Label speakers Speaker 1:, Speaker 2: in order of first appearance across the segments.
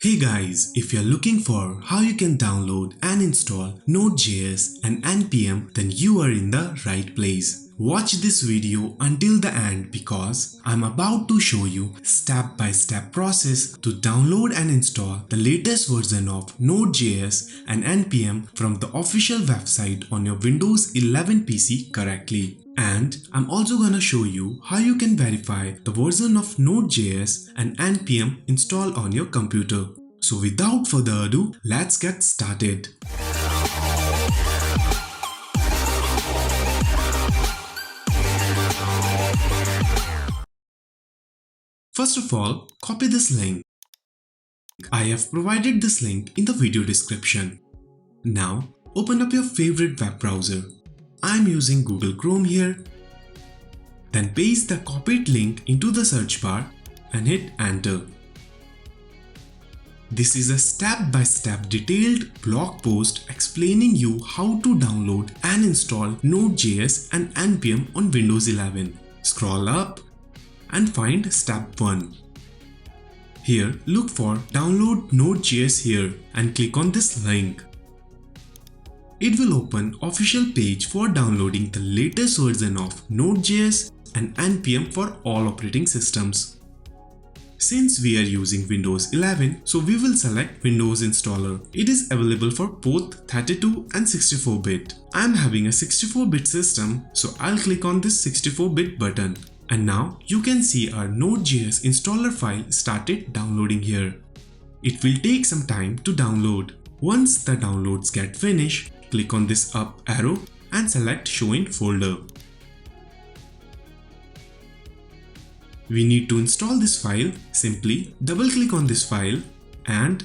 Speaker 1: Hey guys, if you're looking for how you can download and install Node.js and NPM, then you are in the right place. Watch this video until the end because I'm about to show you step-by-step process to download and install the latest version of Node.js and NPM from the official website on your Windows 11 PC correctly. And I'm also gonna show you how you can verify the version of Node.js and NPM installed on your computer. So without further ado, let's get started. First of all, copy this link. I have provided this link in the video description. Now, open up your favorite web browser. I'm using Google Chrome here. Then paste the copied link into the search bar and hit enter. This is a step-by-step detailed blog post explaining you how to download and install Node.js and NPM on Windows 11. Scroll up and find step 1. Here, look for download Node.js here and click on this link. It will open official page for downloading the latest version of Node.js and NPM for all operating systems. Since we are using Windows 11, so we will select Windows installer. It is available for both 32 and 64-bit. I am having a 64-bit system, so I'll click on this 64-bit button. And now you can see our Node.js installer file started downloading here. It will take some time to download. Once the downloads get finished, click on this up arrow and select Show in Folder. We need to install this file. Simply double-click on this file and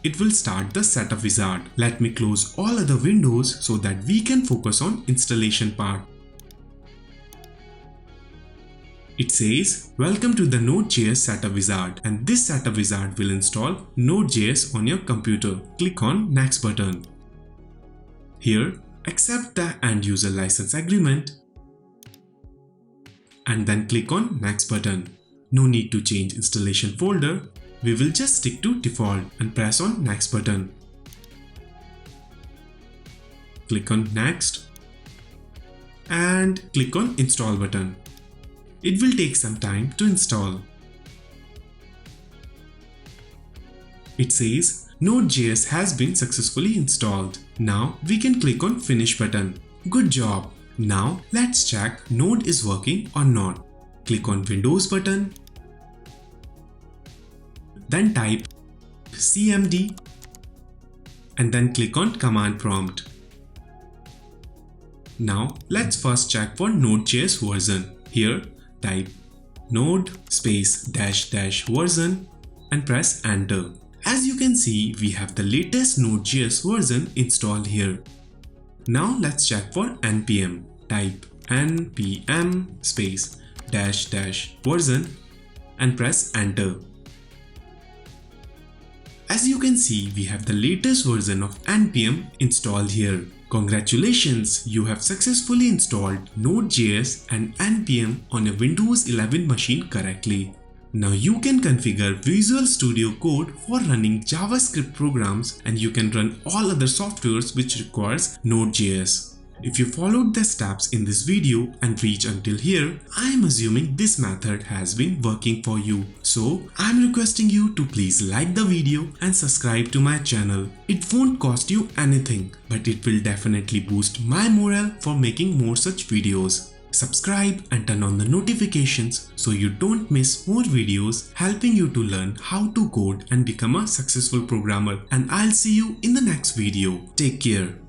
Speaker 1: it will start the setup wizard. Let me close all other windows so that we can focus on installation part. It says, "Welcome to the Node.js setup wizard," and this setup wizard will install Node.js on your computer. Click on Next button. Here, accept the end user license agreement and then click on Next button. No need to change installation folder. We will just stick to default and press on Next button. Click on Next and click on Install button. It will take some time to install. It says Node.js has been successfully installed. Now we can click on Finish button. Good job! Now let's check Node is working or not. Click on Windows button. Then type cmd and then click on Command Prompt. Now let's first check for Node.js version. Here type node space dash dash version and press enter. As you can see, we have the latest Node.js version installed here. Now let's check for NPM. Type npm space dash dash version and press enter. As you can see, we have the latest version of NPM installed here. Congratulations, you have successfully installed Node.js and NPM on your Windows 11 machine correctly. Now you can configure Visual Studio Code for running JavaScript programs, and you can run all other softwares which requires Node.js. If you followed the steps in this video and reach until here, I am assuming this method has been working for you. So I am requesting you to please like the video and subscribe to my channel. It won't cost you anything, but it will definitely boost my morale for making more such videos. Subscribe and turn on the notifications so you don't miss more videos helping you to learn how to code and become a successful programmer. And I'll see you in the next video. Take care.